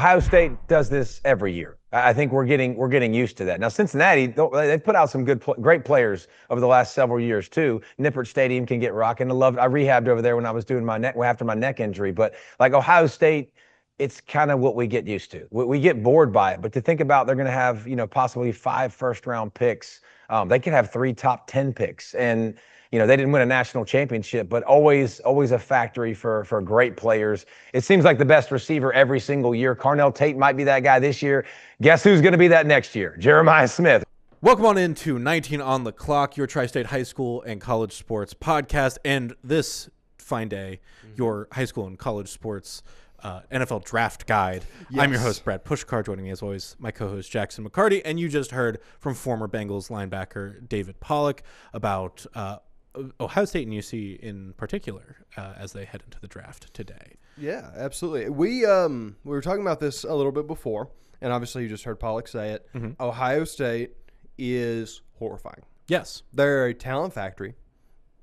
Ohio State does this every year. I think we're getting used to that. Now Cincinnati, they've put out some great players over the last several years too. Nippert Stadium can get rocking. I rehabbed over there when I was doing after my neck injury. But like Ohio State, it's kind of what we get used to. We get bored by it. But to think about, they're going to have possibly 5 first-round picks. They could have 3 top 10 picks, and they didn't win a national championship, but always a factory for great players. It seems like the best receiver every single year. Carnell Tate might be that guy this year. Guess who's going to be that next year? Jeremiah Smith. Welcome on into 19 on the Clock, your Tri-State High School and College Sports podcast, and this fine day, your high school and college sports NFL draft guide. Yes. I'm your host, Brad Pushkar. Joining me as always, my co-host, Jackson McCarty. And you just heard from former Bengals linebacker David Pollock about Ohio State and UC in particular as they head into the draft today. Yeah, absolutely. We were talking about this a little bit before, and obviously you just heard Pollock say it. Mm-hmm. Ohio State is horrifying. Yes. They're a talent factory.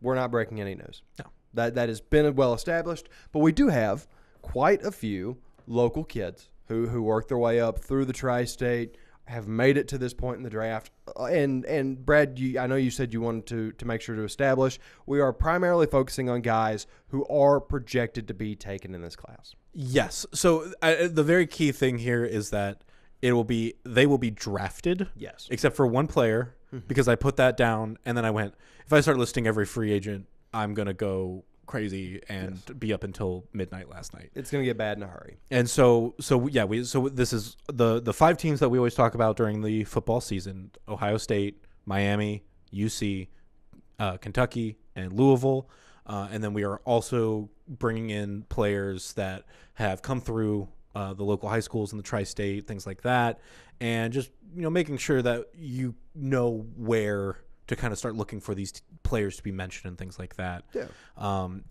We're not breaking any news. No. That has been well established. But we do have quite a few local kids who work their way up through the Tri-State, have made it to this point in the draft. And Brad, I know you said you wanted to make sure to establish, we are primarily focusing on guys who are projected to be taken in this class. Yes. So the very key thing here is that they will be drafted. Yes. Except for one player, because I put that down, and then I went, if I start listing every free agent, I'm going to go crazy and be up until midnight last night. It's going to get bad in a hurry. And so this is the 5 teams that we always talk about during the football season: Ohio State, Miami, UC, Kentucky, and Louisville. And then we are also bringing in players that have come through the local high schools in the Tri-State, things like that, and just making sure that you know where to kind of start looking for these players to be mentioned and things like that. Yeah.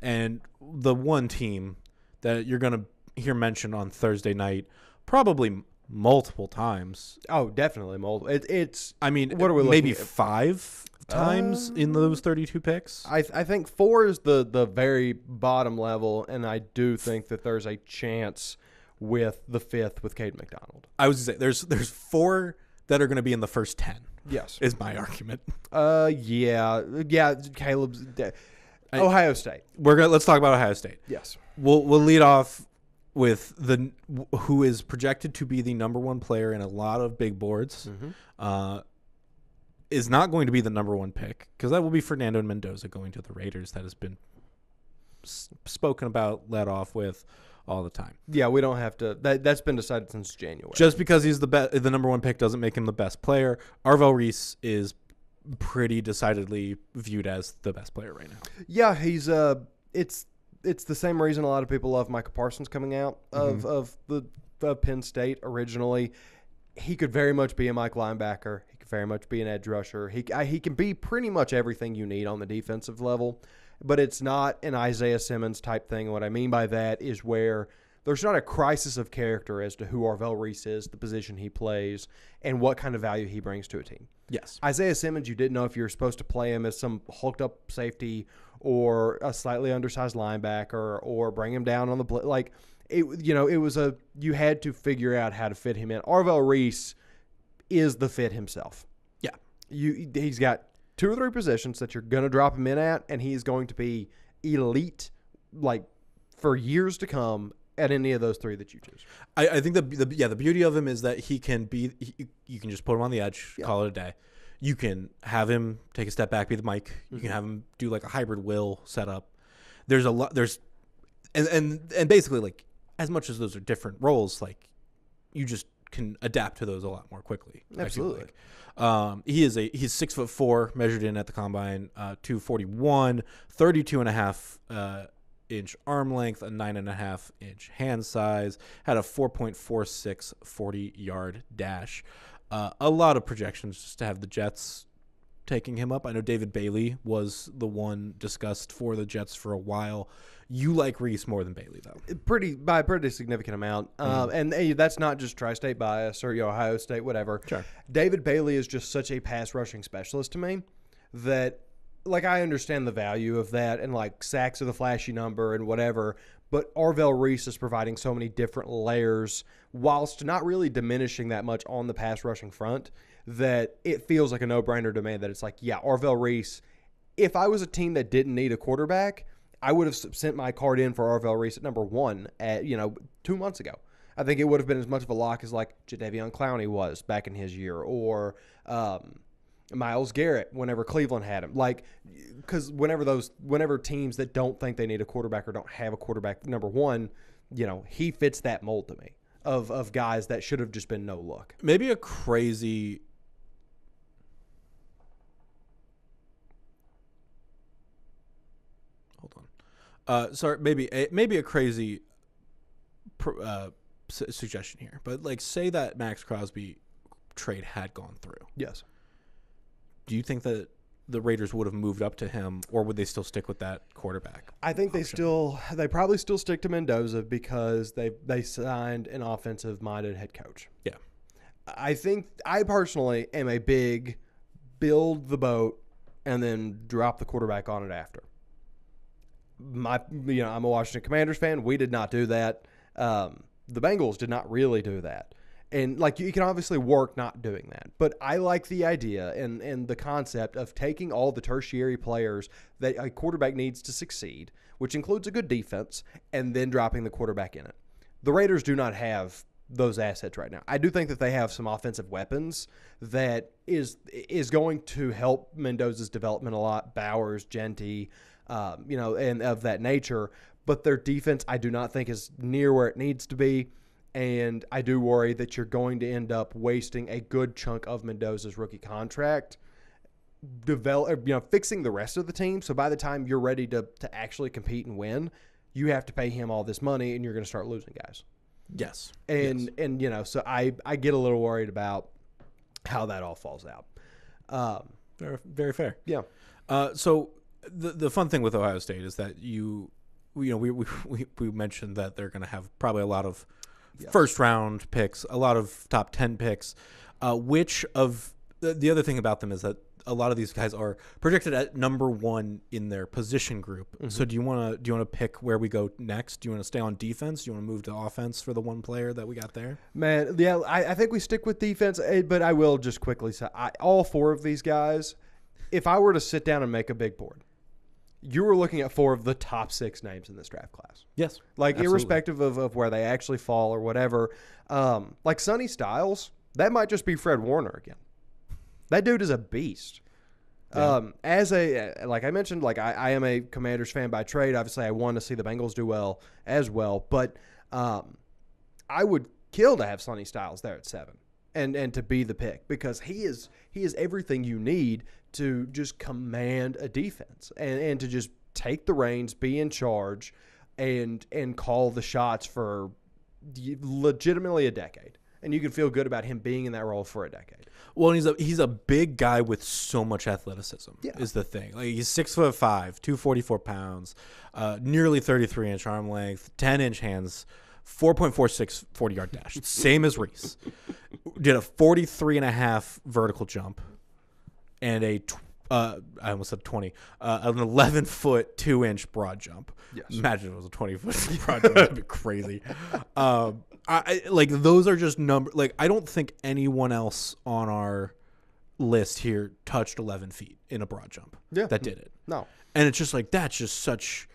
And the one team that you're going to hear mentioned on Thursday night, probably multiple times. Oh, definitely multiple. It's. I mean, what are we maybe looking at? 5 times in those 32 picks. I think 4 is the very bottom level, and I do think that there's a chance with the 5th with Caden McDonald. I was going to say there's 4 that are going to be in the first 10. Yes, is my argument. Yeah. Caleb's Ohio State. Let's talk about Ohio State. Yes, we'll lead off with who is projected to be the number 1 player in a lot of big boards. Is not going to be the number 1 pick, because that will be Fernando Mendoza going to the Raiders. That has been spoken about, led off with all the time. Yeah, we don't have to. That's been decided since January. Just because he's the number 1 pick doesn't make him the best player. Arvell Reese is pretty decidedly viewed as the best player right now. Yeah, he's it's the same reason a lot of people love Micah Parsons coming out of Penn State originally. He could very much be a Mike linebacker. He could very much be an edge rusher. He can be pretty much everything you need on the defensive level. But it's not an Isaiah Simmons type thing. And what I mean by that is where there's not a crisis of character as to who Arvell Reese is, the position he plays, and what kind of value he brings to a team. Yes. Isaiah Simmons, you didn't know if you were supposed to play him as some hulked-up safety or a slightly undersized linebacker or bring him down on the – like, it was you had to figure out how to fit him in. Arvell Reese is the fit himself. Yeah. He's got 2 or 3 positions that you're going to drop him in at, and he's going to be elite, like, for years to come at any of those 3 that you choose. I think the beauty of him is that you can just put him on the edge, call it a day. You can have him take a step back, be the Mike. You can have him do like a hybrid will setup. There's a lot. And basically, like, as much as those are different roles, like, you just can adapt to those a lot more quickly. Absolutely. He's 6'4", measured in at the combine, 241, 32.5 inch arm length, a 9.5 inch hand size, had a 4.46 40-yard dash. A lot of projections just to have the Jets taking him up. I know David Bailey was the one discussed for the Jets for a while. You like Reese more than Bailey, though. By a pretty significant amount. And that's not just Tri-State bias or Ohio State, whatever. Sure. David Bailey is just such a pass rushing specialist to me that, like, I understand the value of that, and, like, sacks are the flashy number and whatever, but Arvell Reese is providing so many different layers whilst not really diminishing that much on the pass rushing front that it feels like a no-brainer to me that it's like, yeah, Arvell Reese, if I was a team that didn't need a quarterback, I would have sent my card in for Arvell Reese at number 1 at 2 months ago. I think it would have been as much of a lock as like Jadeveon Clowney was back in his year, or Myles Garrett whenever Cleveland had him. Like, because whenever teams that don't think they need a quarterback or don't have a quarterback number 1, he fits that mold to me of guys that should have just been no look. Maybe a crazy. Hold on. Sorry, maybe a crazy suggestion here, but like, say that Max Crosby trade had gone through. Yes. Do you think that the Raiders would have moved up to him, or would they still stick with that quarterback? I think they probably still stick to Mendoza because they signed an offensive-minded head coach. Yeah. I personally am a big build the boat and then drop the quarterback on it after. I'm a Washington Commanders fan. We did not do that. The Bengals did not really do that. And like, you can obviously work not doing that. But I like the idea and the concept of taking all the tertiary players that a quarterback needs to succeed, which includes a good defense, and then dropping the quarterback in it. The Raiders do not have those assets right now. I do think that they have some offensive weapons that is going to help Mendoza's development a lot. Bowers, Genty, and of that nature. But their defense, I do not think, is near where it needs to be. And I do worry that you're going to end up wasting a good chunk of Mendoza's rookie contract, fixing the rest of the team. So by the time you're ready to actually compete and win, you have to pay him all this money, and you're going to start losing guys. Yes. And so I get a little worried about how that all falls out. Very, very fair. Yeah. So the fun thing with Ohio State is that we mentioned that they're going to have probably a lot of first round picks, a lot of top 10 picks. Which of the other thing about them is that a lot of these guys are projected at number 1 in their position group. Mm-hmm. So do you want to pick where we go next? Do you want to stay on defense? Do you want to move to offense for the one player that we got there? Man, yeah, I think we stick with defense, but I will just quickly say all 4 of these guys, if I were to sit down and make a big board, you were looking at 4 of the top 6 names in this draft class. Yes. Like, absolutely. Irrespective of where they actually fall or whatever. Like Sonny Styles, that might just be Fred Warner again. That dude is a beast. Yeah. Like I mentioned, like I am a Commanders fan by trade. Obviously, I want to see the Bengals do well as well. But I would kill to have Sonny Styles there at 7 and to be the pick, because he is everything you need to just command a defense and to just take the reins, be in charge, and call the shots for legitimately a decade. And you can feel good about him being in that role for a decade. Well, and he's a big guy with so much athleticism. Yeah. Is the thing. Like, he's 6'5", 244 pounds, nearly 33-inch arm length, 10-inch hands, 4.46 40-yard dash, same as Reese. Did a 43.5 vertical jump, and I almost said 20, an 11-foot 2-inch broad jump. Yes. Imagine if it was a 20-foot broad jump. That'd be crazy. Like, those are just numbers. Like, I don't think anyone else on our list here touched 11 feet in a broad jump. Yeah. That did it. No. And it's just like, that's just such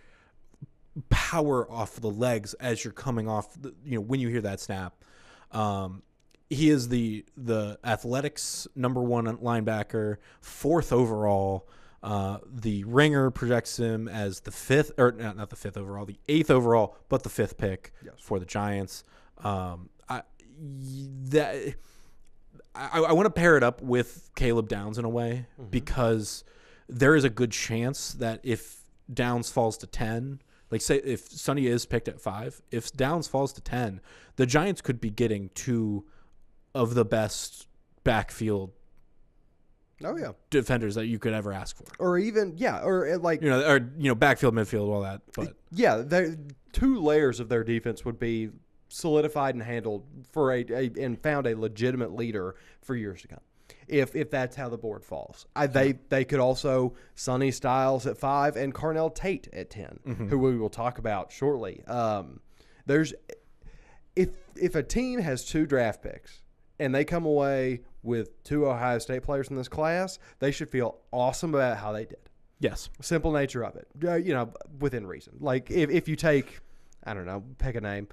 power off the legs as you're coming off, when you hear that snap. He is the athletics number 1 linebacker, 4th overall. The Ringer projects him as the 5th, or not the 5th overall, the 8th overall, but the 5th pick for the Giants. I want to pair it up with Caleb Downs in a way, because there is a good chance that if Downs falls to 10, like, say if Sonny is picked at 5, if Downs falls to 10, the Giants could be getting 2 of the best backfield defenders that you could ever ask for. Or even, backfield, midfield, all that. But yeah, 2 layers of their defense would be solidified and handled for and found a legitimate leader for years to come. if that's how the board falls. They could also Sonny Styles at 5 and Carnell Tate at 10, who we will talk about shortly. There's if a team has 2 draft picks and they come away with 2 Ohio State players in this class, they should feel awesome about how they did. Yes. Simple nature of it, within reason. Like if you take, I don't know, pick a name,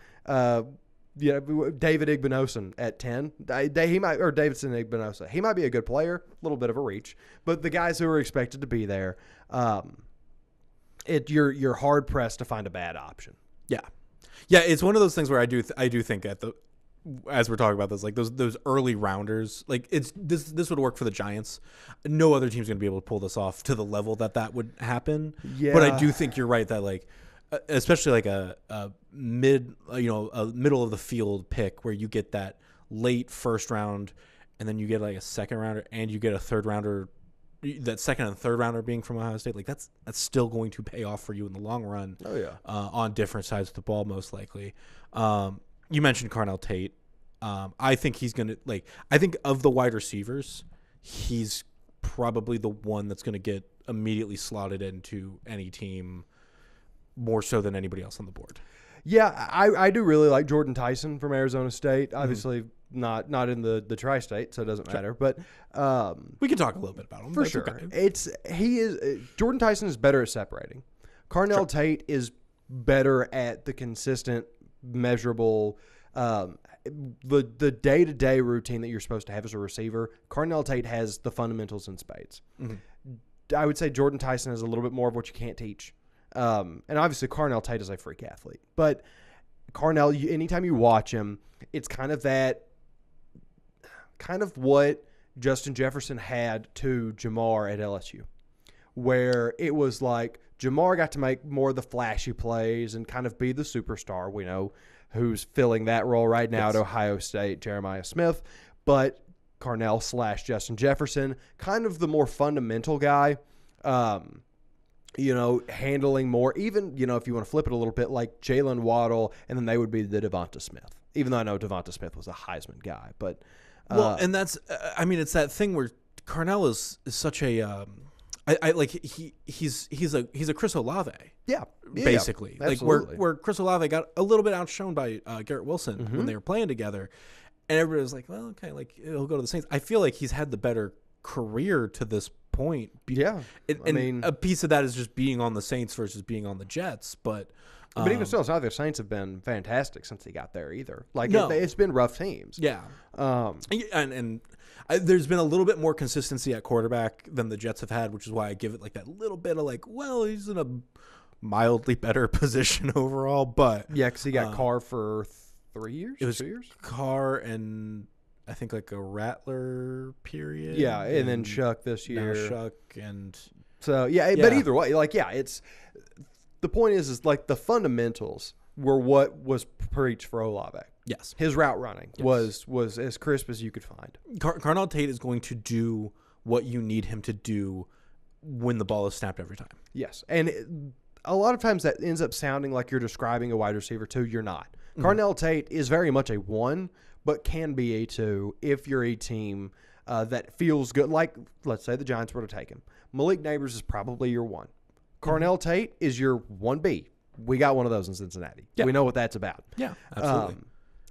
David Igbinosun at 10, he might, or Davidson Igbinosun, he might be a good player, a little bit of a reach, but the guys who are expected to be there, you're hard pressed to find a bad option. Yeah. Yeah, it's one of those things where I do think as we're talking about this, like those early rounders, like this would work for the Giants. No other team's going to be able to pull this off to the level that would happen. Yeah. But I do think you're right that like, especially like a middle of the field pick where you get that late first round, and then you get like a second rounder, and you get a third rounder. That second and third rounder being from Ohio State, like that's still going to pay off for you in the long run. Oh yeah, on different sides of the ball, most likely. You mentioned Carnell Tate. I think he's going to I think of the wide receivers, he's probably the one that's going to get immediately slotted into any team more so than anybody else on the board. Yeah, I do really like Jordan Tyson from Arizona State. Obviously not in the tri-state, so it doesn't matter. But we can talk a little bit about him. For That's sure. Okay. Jordan Tyson is better at separating. Carnell Tate is better at the consistent, measurable, the day-to-day routine that you're supposed to have as a receiver. Carnell Tate has the fundamentals in spades. I would say Jordan Tyson has a little bit more of what you can't teach. And obviously Carnell Tate is a freak athlete. But Carnell, anytime you watch him, it's kind of what Justin Jefferson had to Jamar at LSU, where it was like Jamar got to make more of the flashy plays and kind of be the superstar. We know who's filling that role right now at Ohio State, Jeremiah Smith. But Carnell / Justin Jefferson, kind of the more fundamental guy, handling more. Even, if you want to flip it a little bit, like Jalen Waddle, and then they would be the Devonta Smith. Even though I know Devonta Smith was a Heisman guy. But and that's, it's that thing where Carnell is such a he's a Chris Olave. Yeah, basically. Yeah, like where Chris Olave got a little bit outshone by Garrett Wilson when they were playing together, and everybody was like, well, okay, like he'll go to the Saints. I feel like he's had the better career to this point. Yeah, and a piece of that is just being on the Saints versus being on the Jets, but even still, it's not the Saints have been fantastic since he got there either. Like it's been rough teams. Yeah, and there's been a little bit more consistency at quarterback than the Jets have had, which is why I give it like that little bit of he's in a mildly better position overall. But yeah, because he got Carr for 3 years. It was 2 years. Carr and I think like a Rattler period. Yeah, and then Shuck this year. Now Shuck and so yeah, but either way, it's the point is like the fundamentals were what was preached for Olave. Yes, his route running was as crisp as you could find. Carnell Tate is going to do what you need him to do when the ball is snapped every time. Yes, and a lot of times that ends up sounding like you're describing a wide receiver too. You're not. Carnell Tate is very much a 1, but can be a 2 if you're a team that feels good. Like, let's say the Giants were to take him. Malik Neighbors is probably your 1. Carnell Tate is your 1B. We got one of those in Cincinnati. Yeah. We know what that's about. Yeah, absolutely.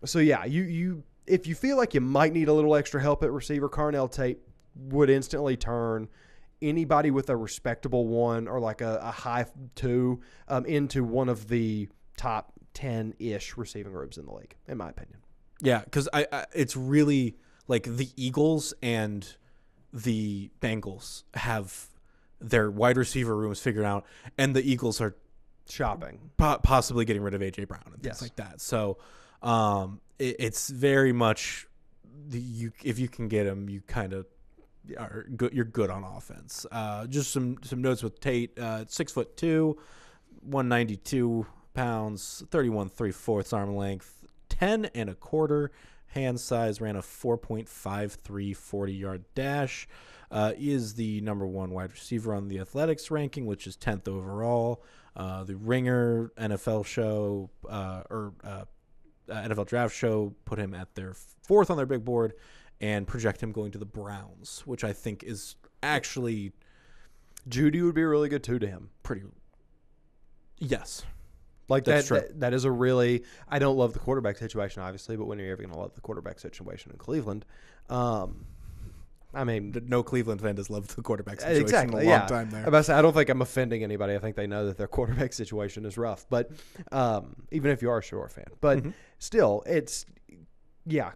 So, yeah, you if you feel like you might need a little extra help at receiver, Carnell Tate would instantly turn anybody with a respectable 1 or like a high 2 into one of the top 10-ish receiving groups in the league, in my opinion. Yeah, because it's really like the Eagles and the Bengals have their wide receiver rooms figured out, and the Eagles are shopping, possibly getting rid of A.J. Brown and things like that. So it's very much if you can get him, you kind of are good. You're good on offense. Just some notes with Tate: 6'2", 192 pounds, 31 3/4 arm length, 10 1/4 hand size, ran a 4.53 40-yard dash. Is the number 1 wide receiver on the athletics ranking, which is 10th overall. The Ringer NFL show NFL draft show put him at their 4th on their big board, and project him going to the Browns, which I think is actually Judy would be really good too to him. pretty. Yes. Like That's true. that is a really. I don't love the quarterback situation, obviously, but when are you ever going to love the quarterback situation in Cleveland? I mean, No Cleveland fan has loved the quarterback situation exactly. in a long time there. I'm about to say, I don't think I'm offending anybody. I think they know that their quarterback situation is rough. But even if you are a Shore fan, but still, it's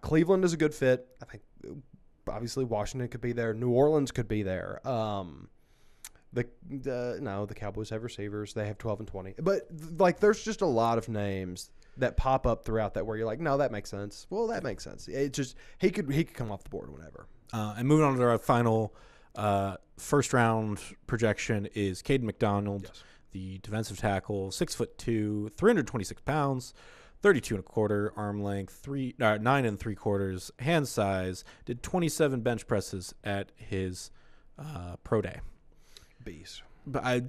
Cleveland is a good fit. I think obviously Washington could be there. New Orleans could be there. The Cowboys have receivers. They have 12 and 20. But like, there's just a lot of names that pop up throughout that where you're like, no, that makes sense. Well, that makes sense. It just he could come off the board whenever. And moving on to our final first round projection is Caden McDonald, the defensive tackle, 6'2", 326 pounds, 32 and a quarter arm length, 9 3/4 hand size. Did 27 bench presses at his pro day. Beast. But I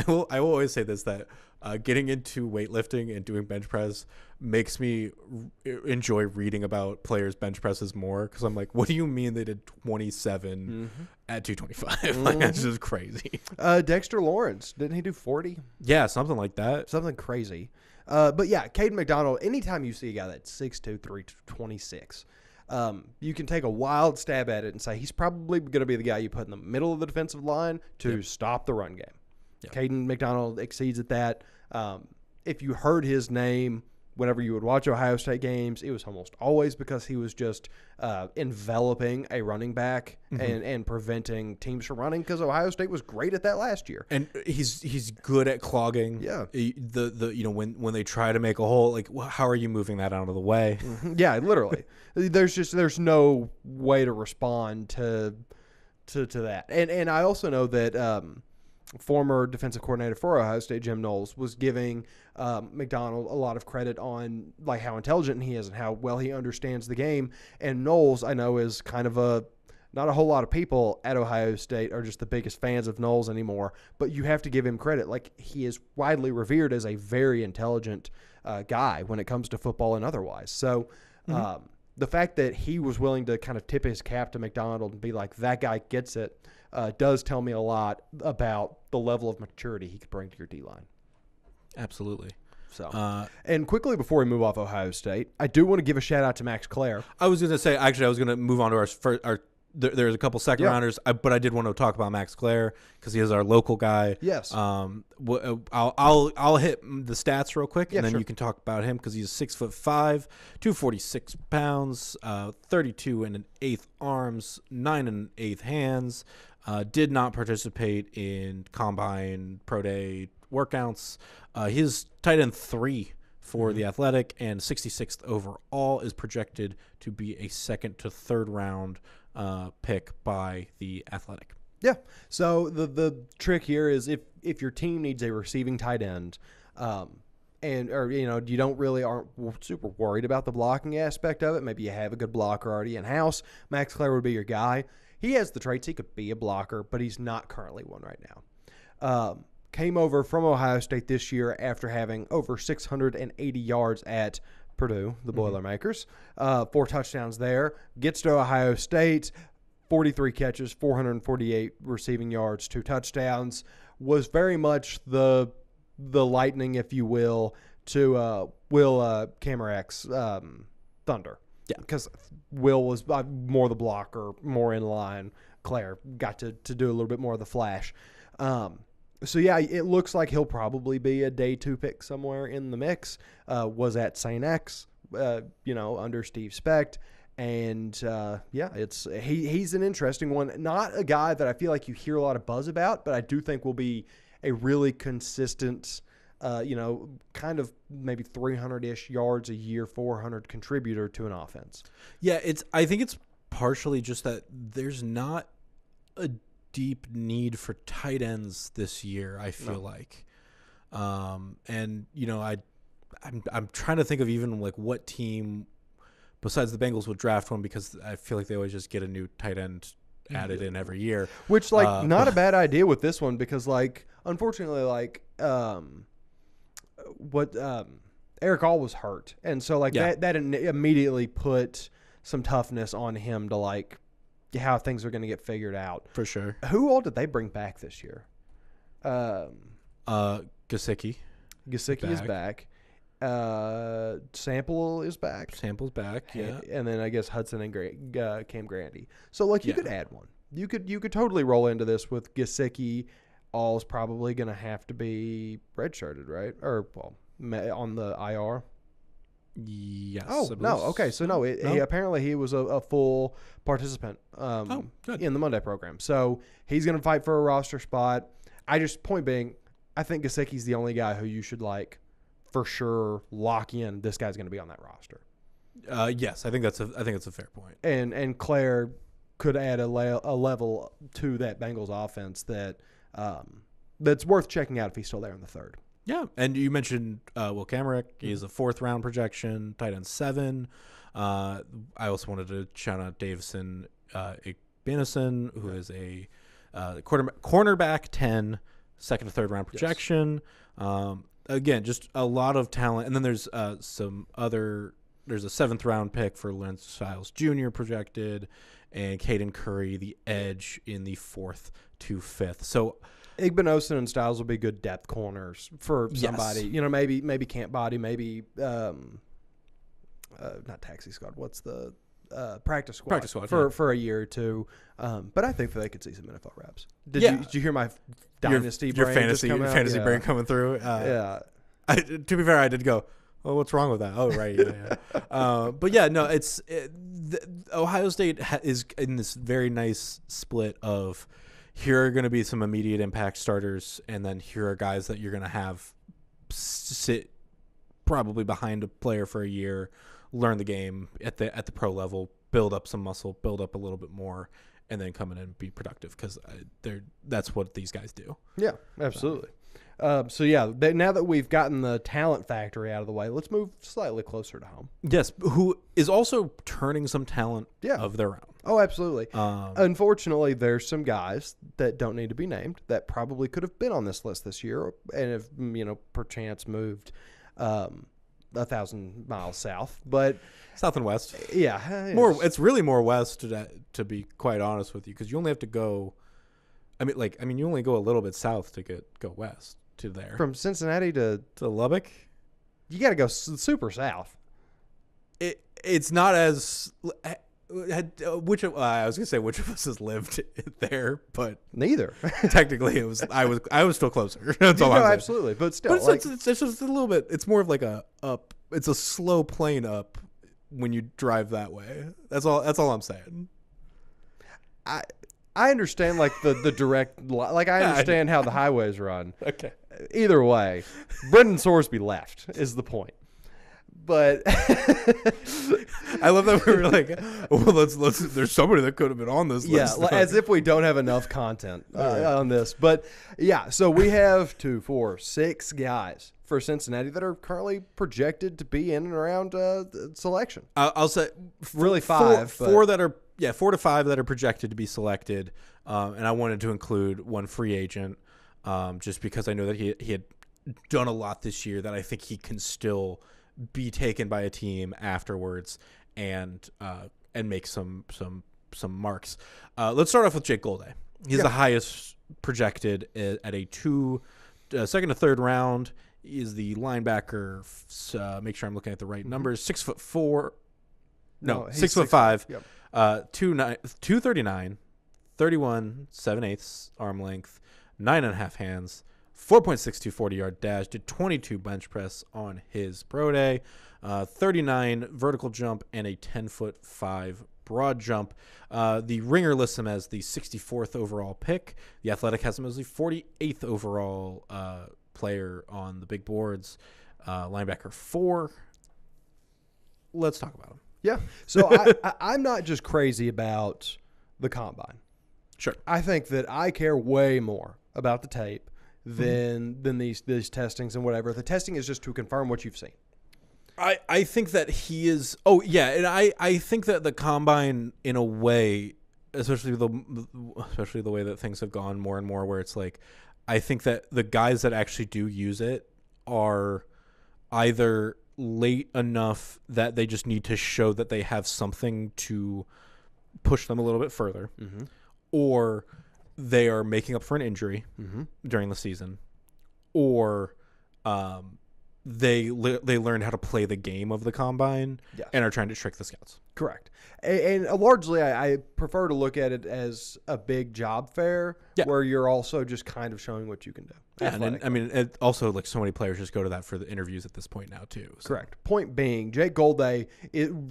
will always say this, that getting into weightlifting and doing bench press makes me enjoy reading about players' bench presses more, because I'm like, what do you mean they did 27 at 225? Like, that's just crazy. Dexter Lawrence, didn't he do 40? Yeah, something like that. Something crazy. But yeah, Caden McDonald, anytime you see a guy that's 6'2", 326, you can take a wild stab at it and say he's probably going to be the guy you put in the middle of the defensive line to stop the run game. Yep. Caden McDonald exceeds at that. If you heard his name whenever you would watch Ohio State games, it was almost always because he was just enveloping a running back and preventing teams from running, because Ohio State was great at that last year. And he's good at clogging. Yeah. When they try to make a hole, like, how are you moving that out of the way? Yeah, literally. There's no way to respond to that. And I also know that former defensive coordinator for Ohio State, Jim Knowles, was giving McDonald a lot of credit on like how intelligent he is and how well he understands the game. And Knowles, I know, is kind of not a whole lot of people at Ohio State are just the biggest fans of Knowles anymore, but you have to give him credit. Like, he is widely revered as a very intelligent guy when it comes to football and otherwise. So the fact that he was willing to kind of tip his cap to McDonald and be like, that guy gets it, does tell me a lot about the level of maturity he could bring to your D-line. Absolutely. So, and quickly before we move off Ohio State, I do want to give a shout out to Max Clare. I was going to say, actually, I was going to move on to our first. There's a couple second rounders, but I did want to talk about Max Clare because he is our local guy. Yes. I'll hit the stats real quick, and then you can talk about him because he's 6'5", 246 pounds, 32 1/8 arms, 9 1/8 hands. Did not participate in combine, pro day workouts. His tight end 3 for the Athletic and 66th overall, is projected to be a second to third round pick by the Athletic. Yeah. So the trick here is if your team needs a receiving tight end, you aren't super worried about the blocking aspect of it. Maybe you have a good blocker already in house. Max Clare would be your guy. He has the traits. He could be a blocker, but he's not currently one right now. Came over from Ohio State this year after having over 680 yards at Purdue, the Boilermakers. 4 touchdowns there. Gets to Ohio State, 43 catches, 448 receiving yards, 2 touchdowns. Was very much the Lightning, if you will, to Will Camerek's Thunder. Yeah, because Will was more the blocker, more in line. Claire got to do a little bit more of the flash. So, yeah, it looks like he'll probably be a day 2 pick somewhere in the mix. Was at St. X, under Steve Specht. And, he's an interesting one. Not a guy that I feel like you hear a lot of buzz about, but I do think will be a really consistent, kind of maybe 300-ish yards a year, 400 contributor to an offense. Yeah, I think it's partially just that there's not a deep need for tight ends this year, I feel like. I'm trying to think of even like what team besides the Bengals would draft one, because I feel like they always just get a new tight end added in every year. Which, not a bad idea with this one, because, unfortunately, Eric All was hurt. And so, that immediately put some toughness on him to like how things are going to get figured out. For sure. Who all did they bring back this year? Gesicki. Gesicki is back. Sample is back. Sample's back, yeah. And then I guess Hudson and Cam Grandy. So like you could add one. You could totally roll into this with Gesicki. All's probably going to have to be redshirted, right? Or on the IR. Yes. Oh no. Okay. So no. He apparently he was a full participant in the Monday program. So he's going to fight for a roster spot. Point being, I think Gesicki's the only guy who you should like for sure lock in. This guy's going to be on that roster. Yes, I think that's a fair point. And Claire could add a level to that Bengals offense that's worth checking out if he's still there in the third. Yeah, and you mentioned Will Kamarick. He's a 4th round projection, tight end 7. I also wanted to shout out Davison Igbinison, who is a cornerback 10, 2nd to 3rd round projection. Yes. Again, just a lot of talent. And then there's there's a 7th round pick for Lance Styles Jr. projected, and Caden Curry, the edge, in the 4th to 5th. So Igbinosun and Styles will be good depth corners for somebody. Yes. You know, maybe Camp Body, maybe not taxi squad. What's the practice squad? Practice squad for a year or two. But I think that they could see some NFL reps. Did you hear my dynasty your brain fantasy brain coming through? Yeah. To be fair, I did go, oh, what's wrong with that? Oh, right. Yeah. But yeah, no, Ohio State is in this very nice split of, here are going to be some immediate impact starters, and then here are guys that you're going to have sit probably behind a player for a year, learn the game at the pro level, build up some muscle, build up a little bit more, and then come in and be productive, because that's what these guys do. Yeah, absolutely. Now that we've gotten the talent factory out of the way, let's move slightly closer to home. Yes, who is also turning some talent of their own. Oh, absolutely. Unfortunately, there's some guys that don't need to be named that probably could have been on this list this year and have, perchance moved 1,000 miles south. But south and west. Yeah. It's really more west, to be quite honest with you, because you only have to go. You only go a little bit south to go west to there. From Cincinnati to Lubbock, you got to go super south. It's not as. I was gonna say which of us has lived there, but neither. Technically, I was still closer. That's all I'm saying. Absolutely, but still, but it's just a little bit. It's more of like a up. It's a slow plane up when you drive that way. That's all I'm saying. I understand like the direct. Like I understand how the highways run. Okay. Either way, Brendan Sorsby left is the point. But I love that we were like, well, let's. There's somebody that could have been on this list. Yeah, as if we don't have enough content on this. But yeah, so we have 2, 4, 6 guys for Cincinnati that are currently projected to be in and around selection. I'll say really 5, 4 that are 4 to 5 that are projected to be selected, and I wanted to include one free agent, just because I know that he had done a lot this year that I think he can still be taken by a team afterwards and make some marks. Let's start off with Jake Golday. He's the highest projected at a 2, 2nd to 3rd round. He is the linebacker. Make sure I'm looking at the right numbers. 6'4". No, 6'5". Yep. 239, 31 7/8 arm length, 9.5 hands. 4.62 40-yard dash, did 22 bench press on his pro day, 39 vertical jump, and a 10'5" broad jump. The Ringer lists him as the 64th overall pick. The Athletic has him as the 48th overall player on the big boards. Linebacker 4. Let's talk about him. Yeah. So I'm not just crazy about the combine. Sure. I think that I care way more about the tape than these testings and whatever. The testing is just to confirm what you've seen. I think that he is. Oh yeah, and I think that the combine, in a way, especially the way that things have gone more and more, where it's like, I think that the guys that actually do use it are either late enough that they just need to show that they have something to push them a little bit further, or they are making up for an injury during the season, or they learned how to play the game of the combine and are trying to trick the scouts. Correct. And largely, I prefer to look at it as a big job fair where you're also just kind of showing what you can do. Yeah, and I mean, it also, like, so many players just go to that for the interviews at this point now, too. So. Correct. Point being, Jake Golday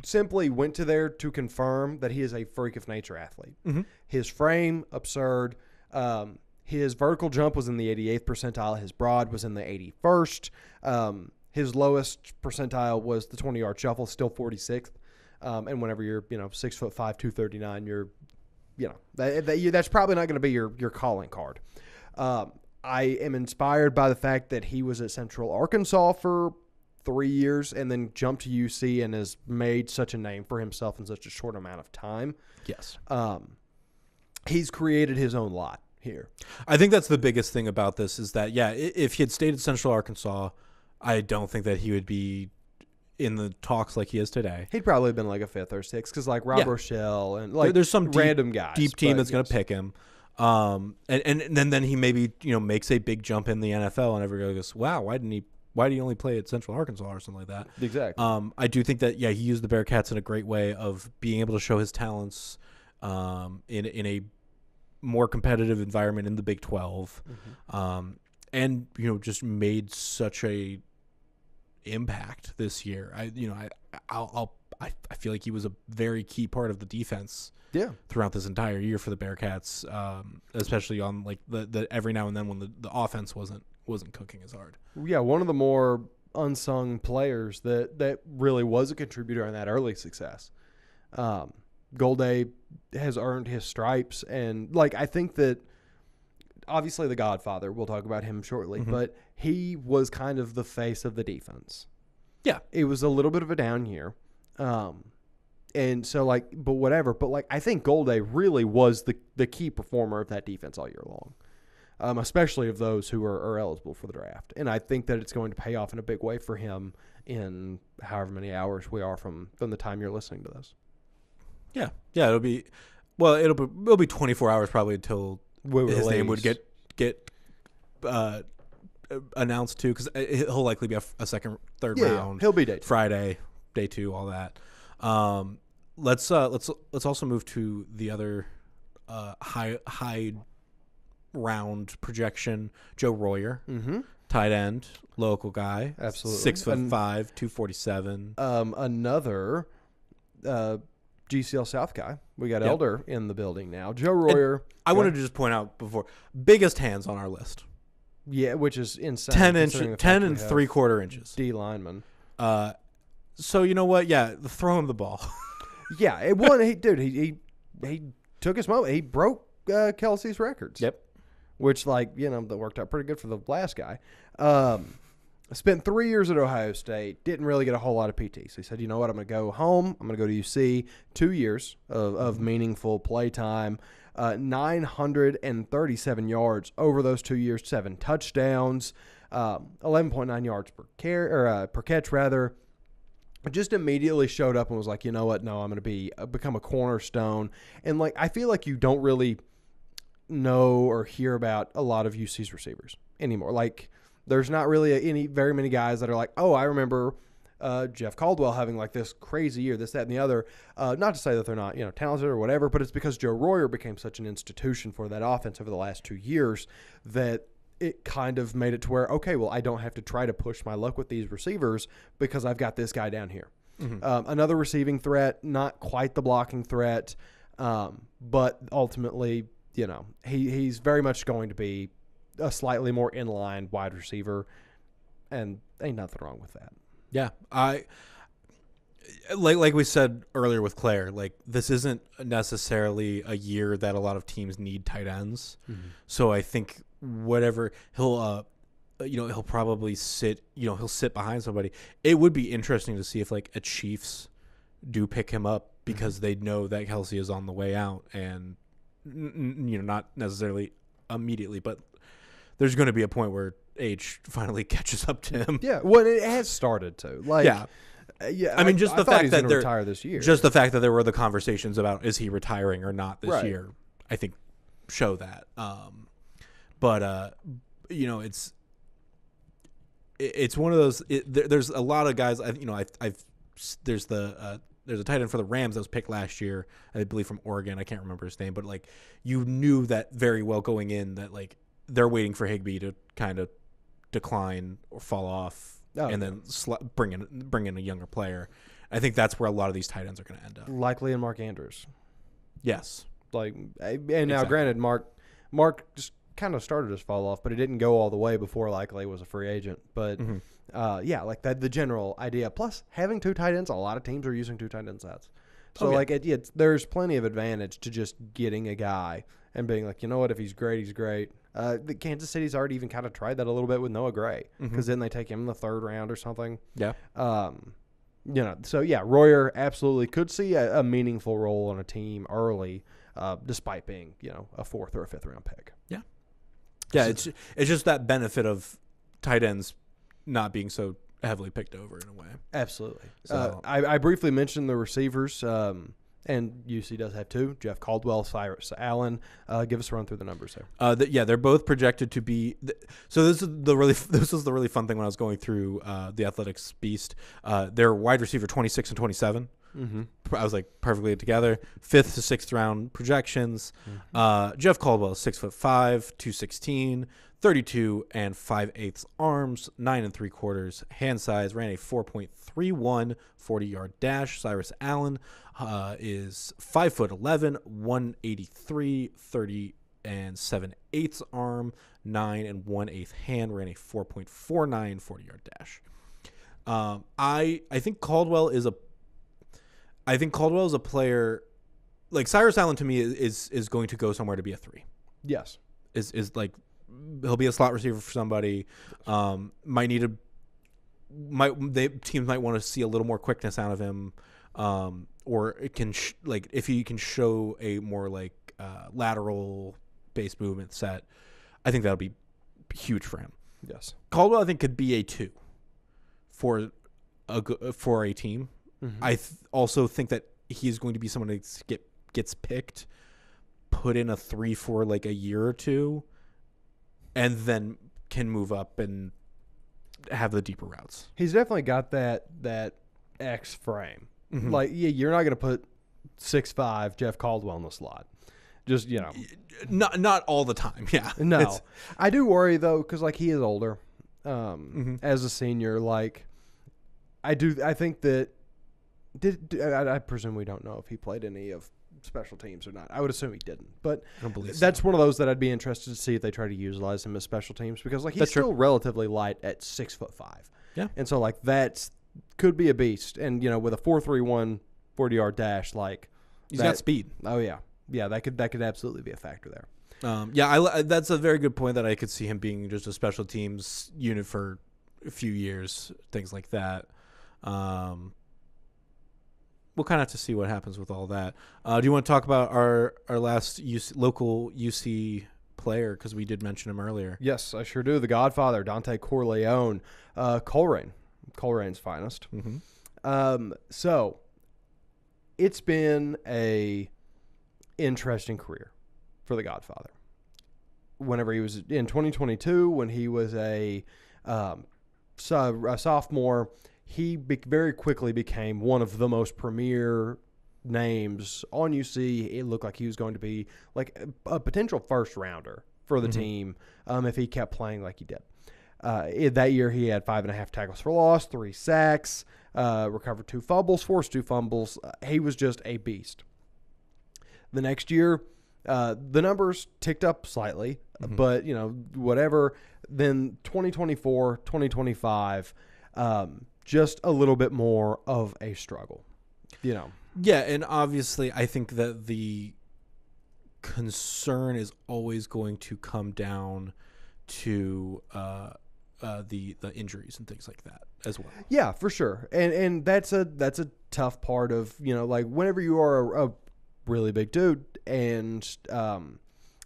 simply went to there to confirm that he is a freak of nature athlete. His frame, absurd. His vertical jump was in the 88th percentile. His broad was in the 81st. His lowest percentile was the 20-yard shuffle, still 46th. And whenever you're, 6'5", 239, you're, that's probably not going to be your calling card. I am inspired by the fact that he was at Central Arkansas for 3 years and then jumped to UC and has made such a name for himself in such a short amount of time. Yes. He's created his own lot here. I think that's the biggest thing about this is that, if he had stayed at Central Arkansas, I don't think that he would be in the talks like he is today. He'd probably have been like a 5th or 6th because like Rob Rochelle and like there's some random guys. Deep team that's going to pick him. And then he maybe, makes a big jump in the NFL and everybody goes, wow, why did he only play at Central Arkansas or something like that? Exactly. I do think that, he used the Bearcats in a great way of being able to show his talents in a more competitive environment in the Big 12. And, just made such a impact this year. I feel like he was a very key part of the defense throughout this entire year for the Bearcats, especially on like the every now and then when the offense wasn't cooking as hard. Yeah, one of the more unsung players that really was a contributor in that early success. Golday has earned his stripes, and like I think that obviously the Godfather, we'll talk about him shortly, but he was kind of the face of the defense. Yeah, it was a little bit of a down year. And so, like, but whatever. But, like, I think Golday really was the key performer of that defense all year long, especially of those who are eligible for the draft. And I think that it's going to pay off in a big way for him in however many hours we are from the time you're listening to this. Yeah. Yeah, it'll be 24 hours probably until his name would get announced, too, because he'll likely be a second, third round. He'll be day 2. Friday, day 2, all that. Let's also move to the other high round projection. Joe Royer, tight end, local guy, absolutely, 6'5", 247. Another GCL South guy. We got Elder in the building now. Joe Royer. I wanted to just point out before biggest hands on our list. Yeah, which is insane. 10 and 3/4 inches. D lineman. So you know what? Yeah, throw him the ball. Yeah, it won. He took his moment. He broke Kelsey's records. Yep. Which, like, that worked out pretty good for the last guy. Spent 3 years at Ohio State. Didn't really get a whole lot of PT. So he said, you know what? I'm going to go home. I'm going to go to UC. 2 years of meaningful play time. 937 yards over those 2 years. 7 touchdowns. 11.9 yards per catch, rather. Just immediately showed up and was like, you know what? No, I'm going to become a cornerstone. And, like, I feel like you don't really know or hear about a lot of UC's receivers anymore. Like, there's not really very many guys that are like, oh, I remember Jeff Caldwell having like this crazy year, this, that, and the other. Not to say that they're not, talented or whatever, but it's because Joe Royer became such an institution for that offense over the last 2 years that it kind of made it to where, okay, well, I don't have to try to push my luck with these receivers because I've got this guy down here. Another receiving threat, not quite the blocking threat, but ultimately, he's very much going to be a slightly more inline wide receiver, and ain't nothing wrong with that. Yeah, like we said earlier with Claire, like this isn't necessarily a year that a lot of teams need tight ends. So I think whatever he'll probably sit, he'll sit behind somebody. It would be interesting to see if like a Chiefs do pick him up because they know that Kelsey is on the way out, and not necessarily immediately, but there's going to be a point where age finally catches up to him. Yeah, well, it has started to. Like, yeah. I mean, just the fact that they're retire this year. Just the fact that there were the conversations about is he retiring or not this Right. year, I think, show that. But you know, it's one of those. There's a lot of guys. There's a tight end for the Rams that was picked last year, I believe from Oregon. I can't remember his name, but like you knew that very well going in that like they're waiting for Higbee to kind of decline or fall off, then bring in a younger player. I think that's where a lot of these tight ends are going to end up. Likely in Mark Andrews. Yes. Like, and now granted, Mark just kind of started his fall off, but it didn't go all the way before Likely was a free agent. But like that, the general idea. Plus, having two tight ends, a lot of teams are using two tight end sets. So there's plenty of advantage to just getting a guy and being like, you know what, if he's great, he's great. The Kansas City's already even kind of tried that a little bit with Noah Gray because then they take him in the third round or something. Yeah. Royer absolutely could see a meaningful role on a team early, despite being, a fourth or a fifth round pick. Yeah. Yeah, it's just that benefit of tight ends not being so heavily picked over in a way. Absolutely. So I briefly mentioned the receivers, and UC does have two: Jeff Caldwell, Cyrus Allen. Give us a run through the numbers there. They're both projected to be. So this is the really fun thing when I was going through the Athletics Beast. They're wide receiver 26 and 27. Mm-hmm. I was like perfectly together. 5th to 6th round projections. Mm-hmm. Jeff Caldwell, 6'5", 216, 32 and 5/8 arms, 9 3/4 hand size. Ran a 4.31 40-yard dash. Cyrus Allen is 5'11", 183, 30 and 7/8 arm, 9 1/8 hand. Ran a 4.49 40-yard dash. I think Caldwell is a player like Cyrus Allen to me is going to go somewhere to be a 3. Yes. Is like he'll be a slot receiver for somebody. Teams might want to see a little more quickness out of him. Or it can if he can show a more lateral based movement set, I think that'll be huge for him. Yes. Caldwell I think could be a 2 for a team. Mm-hmm. I also think that he's going to be someone that gets picked, put in a 3 for like a year or two, and then can move up and have the deeper routes. He's definitely got that X frame. Mm-hmm. You're not going to put 6'5" Jeff Caldwell in the slot. Just, Not all the time, yeah. No. I do worry, though, because, he is older as a senior. I think that I presume we don't know if he played any of special teams or not. I would assume he didn't. But I don't believe that's so. one of those that I'd be interested to see if they try to utilize him as special teams because, he's that's still true. relatively light at 6'5". Yeah. And so, that's could be a beast. And, with a 4.31 40-yard dash, he's got speed. Oh, yeah. Yeah, that could absolutely be a factor there. That's a very good point that I could see him being just a special teams unit for a few years, things like that. We'll kind of have to see what happens with all that. Do you want to talk about our last local UC player because we did mention him earlier? Yes, I sure do. The Godfather, Dante Corleone, Colerain's finest. Mm-hmm. So it's been a interesting career for the Godfather. Whenever he was in 2022, when he was a sophomore, he very quickly became one of the most premier names on UC. It looked like he was going to be a potential first rounder for the team if he kept playing like he did. That year, he had 5.5 tackles for loss, 3 sacks, recovered 2 fumbles, forced 2 fumbles. He was just a beast. The next year, the numbers ticked up slightly, but, whatever. Then 2024, 2025, just a little bit more of a struggle, Yeah, and obviously I think that the concern is always going to come down to the injuries and things like that as well. Yeah, for sure. And that's a tough part of, whenever you are a really big dude and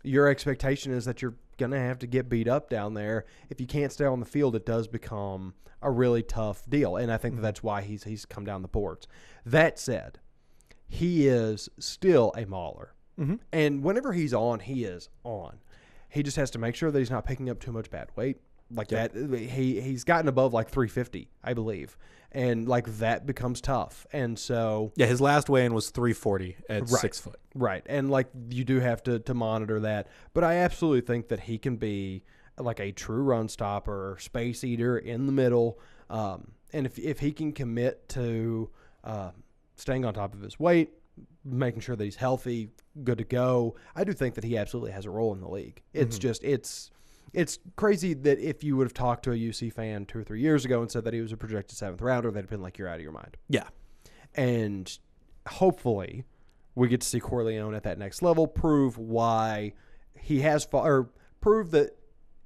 your expectation is that you're going to have to get beat up down there. If you can't stay on the field, it does become a really tough deal. And I think that's why he's come down the boards. That said, he is still a mauler. And whenever he's on, he is on. He just has to make sure that he's not picking up too much bad weight. Like that, he's gotten above like 350, I believe. And like that becomes tough. And so his last weigh-in was 340 at 6 foot. Right. And like you do have to monitor that. But I absolutely think that he can be like a true run stopper, space eater in the middle. And if he can commit to staying on top of his weight, making sure that he's healthy, good to go, I do think that he absolutely has a role in the league. It's just it's crazy that if you would have talked to a UC fan 2 or 3 years ago and said that he was a projected 7th rounder, they'd have been like, you're out of your mind. Yeah. And hopefully we get to see Corleone at that next level prove why he has or prove that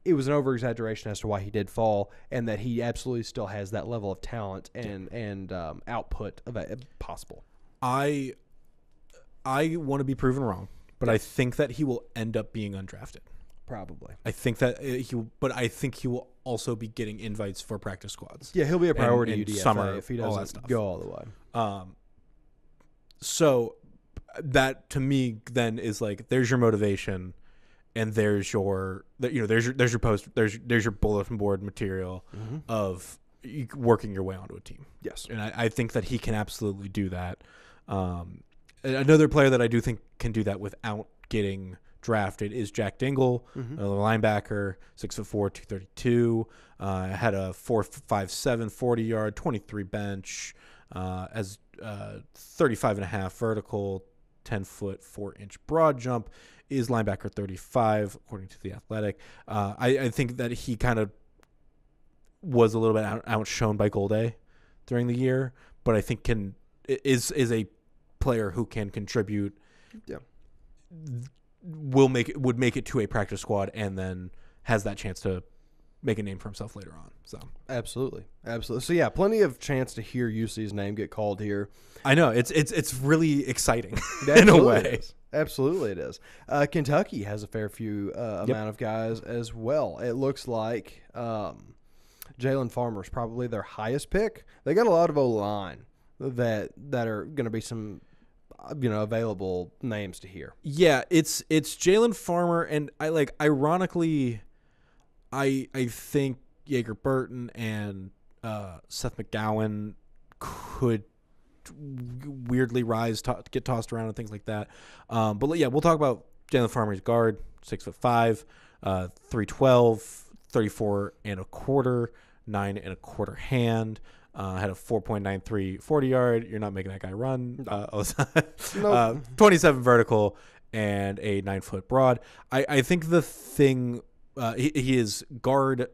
it was an over-exaggeration as to why he did fall, and that he absolutely still has that level of talent and output possible. I want to be proven wrong, but I think that he will end up being undrafted. Probably. I think that I think he will also be getting invites for practice squads. Yeah, he'll be a priority in UDFA summer, if he all that doesn't stuff. go all the way. So that to me then is like, there's your motivation, and there's your post, there's your bulletin board material of working your way onto a team. Yes. And I think that he can absolutely do that. Another player that I do think can do that without getting drafted is Jack Dingle, a linebacker, 6'4", 232, had a 4.57 40-yard, 23 bench, as 35.5 vertical, 10-foot, 4-inch broad jump, is linebacker 35 according to The Athletic. I think that he kind of was a little bit outshone by Golday during the year, but I think is a player who can contribute. Yeah. Would make it to a practice squad, and then has that chance to make a name for himself later on. So absolutely. So yeah, plenty of chance to hear UC's name get called here. I know it's really exciting in a way. Absolutely, it is. Kentucky has a fair few amount of guys as well. It looks like Jalen Farmer's probably their highest pick. They got a lot of O-line that are going to be some available names to hear. Yeah, it's Jalen Farmer, and ironically, I think Yeager Burton and Seth McGowan could weirdly get tossed around and things like that. But yeah, we'll talk about Jalen Farmer's guard, 6'5", 312, 34 and a quarter, 9 and a quarter hand. Had a 4.93 40-yard. You're not making that guy run. Nope. 27 vertical and a 9-foot broad. I think the thing, he is guard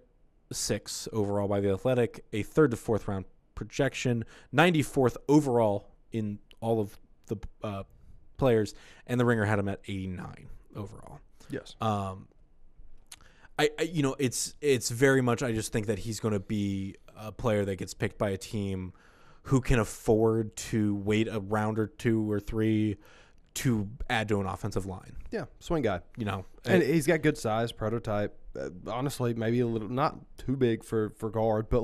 6 overall by The Athletic, a 3rd to 4th round projection, 94th overall in all of the players, and the Ringer had him at 89 overall. Yes. It's very much, I just think that he's going to be a player that gets picked by a team who can afford to wait a round or 2 or 3 to add to an offensive line. Yeah, swing guy. And he's got good size, prototype. Honestly, maybe a little not too big for guard, but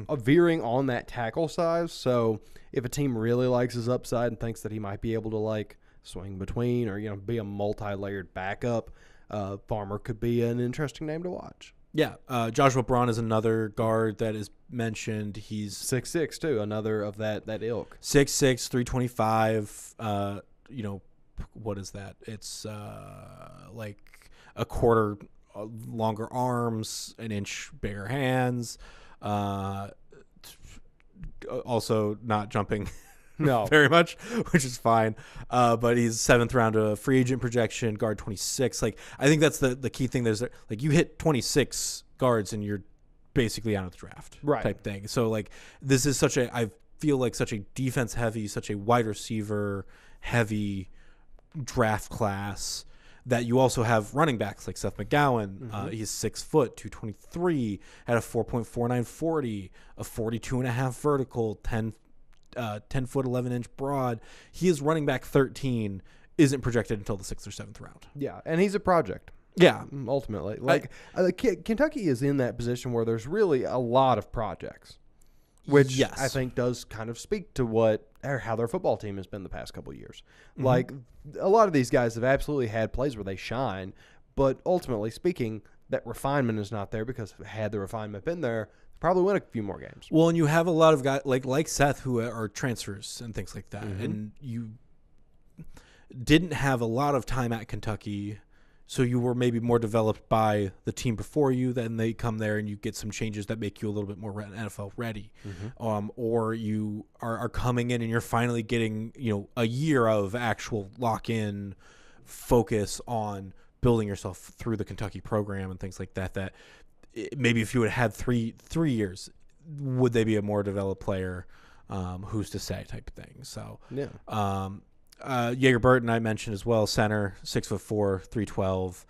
a veering on that tackle size. So if a team really likes his upside and thinks that he might be able to swing between or be a multi-layered backup, Farmer could be an interesting name to watch. Yeah, Joshua Braun is another guard that is mentioned. He's 6'6" too, another of that ilk. 6'6", 325. What is that? It's like a quarter longer arms, an inch bigger hands. Also not jumping very much, which is fine. But he's 7th round to free agent projection, guard 26. I think that's the key thing. There's you hit 26 guards and you're basically out of the draft, right? Type thing. So this is I feel like such a defense heavy, such a wide receiver heavy draft class that you also have running backs like Seth McGowan. He's 6 foot, 223, had a 4.49 40, a 42.5 vertical, 10 foot, 11 inch broad. He is running back 13, isn't projected until the 6th or 7th round. Yeah, and he's a project. Yeah. Ultimately, Kentucky is in that position where there's really a lot of projects, which Yes. I think does kind of speak to how their football team has been the past couple of years. Mm-hmm. Like, a lot of these guys have absolutely had plays where they shine, but ultimately speaking, that refinement is not there, because had the refinement been there, they probably win a few more games. Well, and you have a lot of guys like Seth who are transfers and things like that, and you didn't have a lot of time at Kentucky, so you were maybe more developed by the team before you. Then they come there and you get some changes that make you a little bit more NFL ready, or you are coming in and you're finally getting a year of actual lock-in focus on building yourself through the Kentucky program and things like that. That maybe if you would have had 3 years, would they be a more developed player? Who's to say, type of thing. So yeah. Jaeger Burton I mentioned as well, center, 6'4", 312,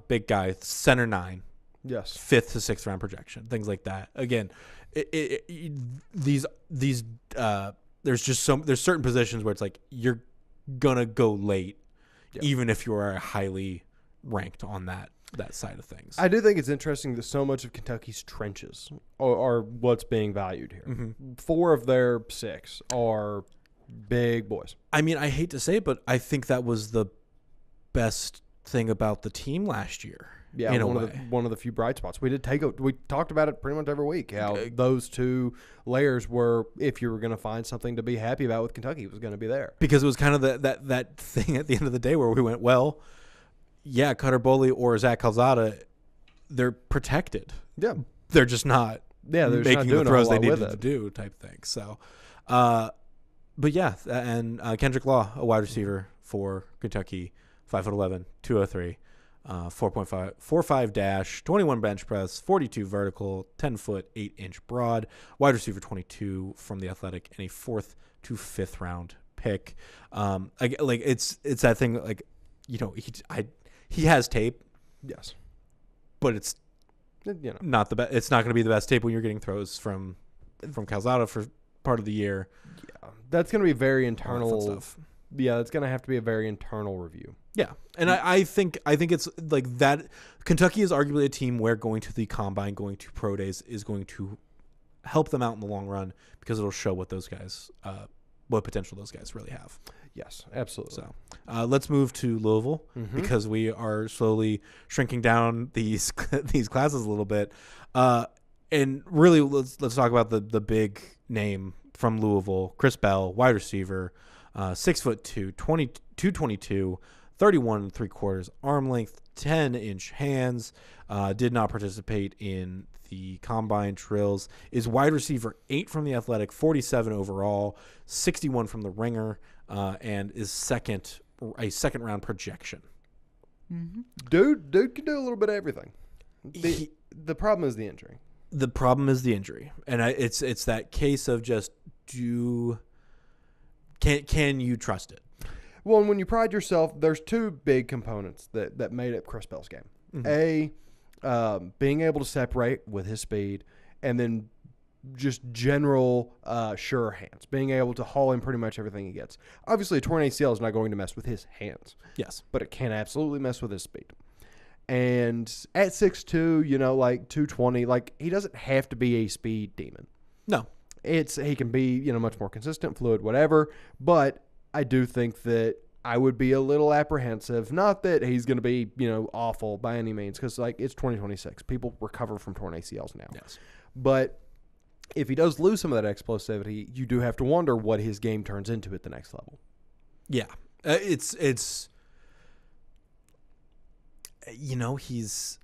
big guy, center 9, Yes. 5th to 6th round projection, things like that. Again, these there's certain positions where it's like you're gonna go late, even if you are highly ranked on that side of things. I do think it's interesting that so much of Kentucky's trenches are what's being valued here. Mm-hmm. 4 of their 6 are big boys. I mean, I hate to say it, but I think that was the best thing about the team last year. Yeah, one of the few bright spots. We talked about it pretty much every week. How those 2 layers were, if you were going to find something to be happy about with Kentucky, it was going to be there. Because it was kind of that thing at the end of the day where we went, well, yeah, Cutter Boley or Zach Calzada, they're protected. Yeah, they're just not. Yeah, they're making not doing the throws a they whole lot needed to do, type thing. So, but yeah, and Kendrick Law, a wide receiver for Kentucky, 5'11", 203, 4.45 dash, 21 bench press, 42 vertical, 10 foot, 8 inch broad, wide receiver 22 from the Athletic, and a 4th to 5th round pick. It's that thing, like, he has tape. Yes, but it's not the best. It's not going to be the best tape when you're getting throws from Calzada for part of the year. Yeah, that's going to be very internal stuff. Yeah, it's going to have to be a very internal review. Yeah, and I think it's like that. Kentucky is arguably a team where going to the combine, going to pro days is going to help them out in the long run, because it'll show what those guys, what potential those guys really have. Yes, absolutely. So let's move to Louisville, because we are slowly shrinking down these classes a little bit. And really, let's talk about the big name from Louisville, Chris Bell, wide receiver, 6'2", 222, 31 3/4 arm length, 10-inch hands. Did not participate in the combine drills. Is wide receiver 8 from the Athletic, 47 overall, 61 from the Ringer, and is a second round projection. Mm-hmm. Dude can do a little bit of everything. The problem is the injury. The problem is the injury, and it's that case of just can you trust it? Well, and when you pride yourself, there's 2 big components that made up Chris Bell's game. Mm-hmm. Being able to separate with his speed, and then just general sure hands, being able to haul in pretty much everything he gets. Obviously, a torn ACL is not going to mess with his hands. Yes. But it can absolutely mess with his speed. And at 6'2", 220, he doesn't have to be a speed demon. No. He can be, much more consistent, fluid, whatever. But I do think that I would be a little apprehensive. Not that he's going to be, awful by any means, because it's 2026. People recover from torn ACLs now. Yes. But if he does lose some of that explosivity, you do have to wonder what his game turns into at the next level. Yeah, it's he's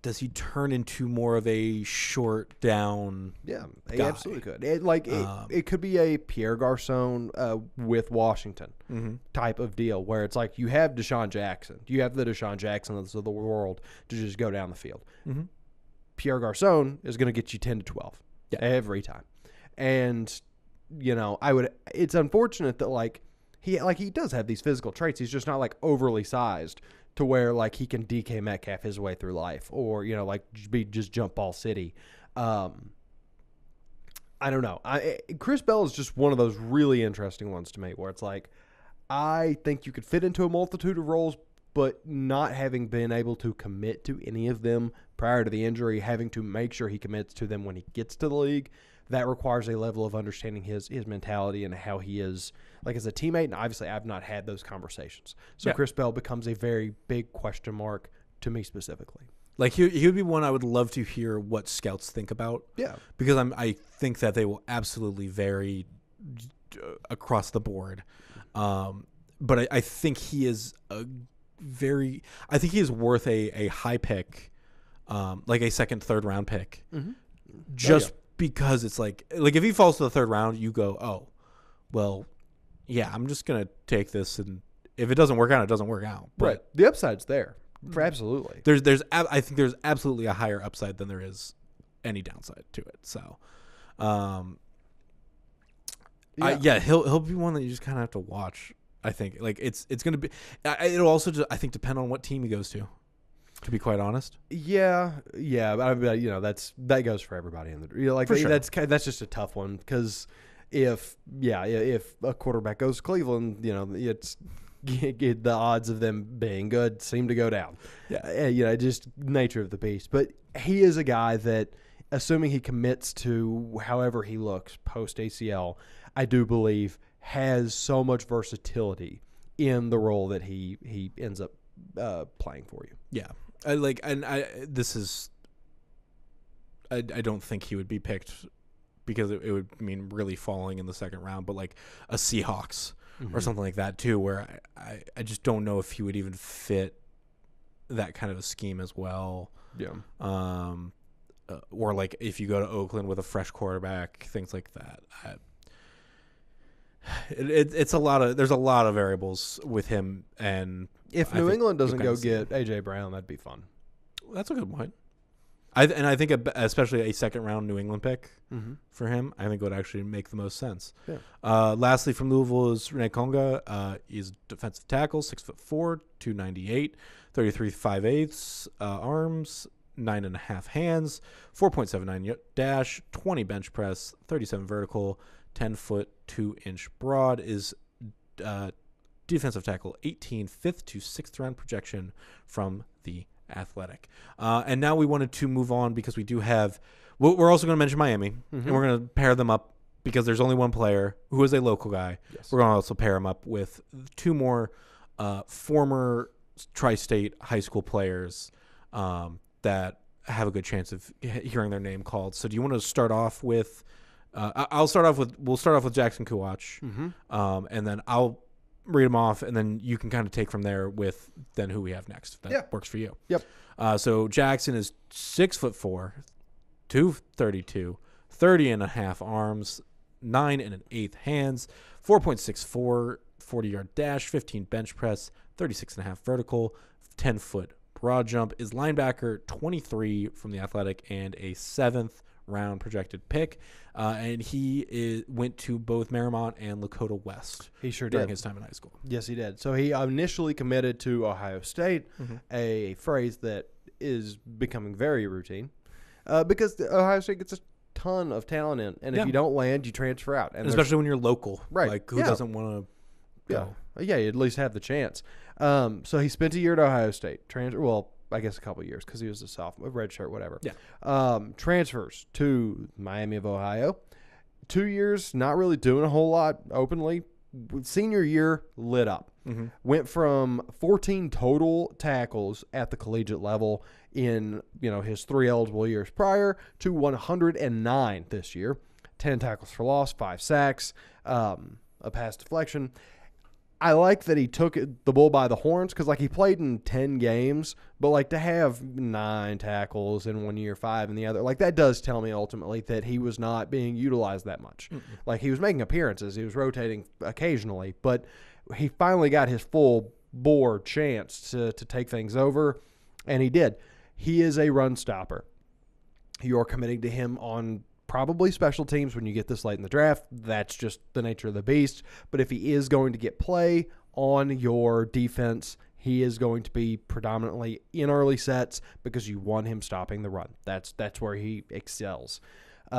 does he turn into more of a short down? Yeah, he guy? absolutely could. It could be a Pierre Garcon with Washington type of deal, where it's like you have Deshaun Jackson, you have the Deshaun Jacksons of the world to just go down the field. Mm-hmm. Pierre Garcon is going to get you 10 to 12 every time, and it's unfortunate that he does have these physical traits. He's just not overly sized to where he can DK Metcalf his way through life, or be just jump ball city. I don't know. Chris Bell is just one of those really interesting ones to me, where it's I think you could fit into a multitude of roles, but not having been able to commit to any of them prior to the injury, having to make sure he commits to them when he gets to the league, that requires a level of understanding his mentality and how he is like as a teammate. And obviously I've not had those conversations. So Chris Bell becomes a very big question mark to me specifically. Like he would be one I would love to hear what scouts think about. Yeah. Because I think that they will absolutely vary across the board. But I think he is I think he is worth a high pick, like a second, third round pick. Mm-hmm. Just because it's like if he falls to the third round, you go, oh, well, yeah, I'm just going to take this. And if it doesn't work out, it doesn't work out. But right. The upside's there. Absolutely. I think there's absolutely a higher upside than there is any downside to it. So, he'll be one that you just kind of have to watch. I think it's going to be. It'll also just, I think, depend on what team he goes to be quite honest. Yeah. But that goes for everybody in the sure. That's just a tough one because if a quarterback goes to Cleveland, it's. The odds of them being good seem to go down. Yeah, just nature of the beast. But he is a guy that, assuming he commits to however he looks post ACL, I do believe has so much versatility in the role that he ends up playing for you. Yeah, I don't think he would be picked because it would mean really falling in the second round, but like a Seahawks. Mm-hmm. Or something like that too, where I just don't know if he would even fit that kind of a scheme as well. Yeah. Or like if you go to Oakland with a fresh quarterback, things like that. It's a lot of there's a lot of variables with him, and if New England doesn't go get AJ Brown, that'd be fun. That's a good point. I think especially a second round New England pick for him, I think would actually make the most sense. Yeah. Lastly, from Louisville is Rene Konga. He's defensive tackle, 6'4", 298, 33 5/8 arms, 9.5 hands, 4.79 dash, 20 bench press, 37 vertical, 10 foot 2 inch broad. Is defensive tackle 18, 5th to 6th round projection from the Athletic. And now we wanted to move on because we do have we're also going to mention Miami, and we're going to pair them up because there's only one player who is a local guy. Yes. We're going to also pair him up with two more former tri-state high school players that have a good chance of hearing their name called. So do you want to start off with we'll start off with Jackson Kuwach, and then I'll read them off, and then you can kind of take from there with then who we have next, if that works for you. Yep. So Jackson is 6'4", 232, 30.5 arms, 9 1/8 hands, 4.64 40-yard dash, 15 bench press, 36.5 vertical, 10 foot broad jump. Is linebacker 23 from the Athletic and a 7th round projected pick, and he went to both Marymount and Lakota West. He sure during did his time in high school. Yes, he did. So he initially committed to Ohio State, a phrase that is becoming very routine because Ohio State gets a ton of talent in, and if you don't land, you transfer out, and especially when you're local, right? Like who doesn't want to go? Yeah, you at least have the chance. So he spent a year at Ohio State. I guess a couple of years because he was a sophomore, red shirt, whatever. Yeah. Transfers to Miami of Ohio. 2 years, not really doing a whole lot openly. Senior year, lit up. Went from 14 total tackles at the collegiate level in his 3 eligible years prior to 109 this year. 10 tackles for loss, 5 sacks, a pass deflection. I like that he took the bull by the horns because, he played in 10 games, but, to have 9 tackles in 1 year, 5 in the other, that does tell me ultimately that he was not being utilized that much. He was making appearances. He was rotating occasionally, but he finally got his full bore chance to take things over, and he did. He is a run stopper. You're committing to him on probably special teams when you get this late in the draft. That's just the nature of the beast. But if he is going to get play on your defense, he is going to be predominantly in early sets because you want him stopping the run. That's where he excels. He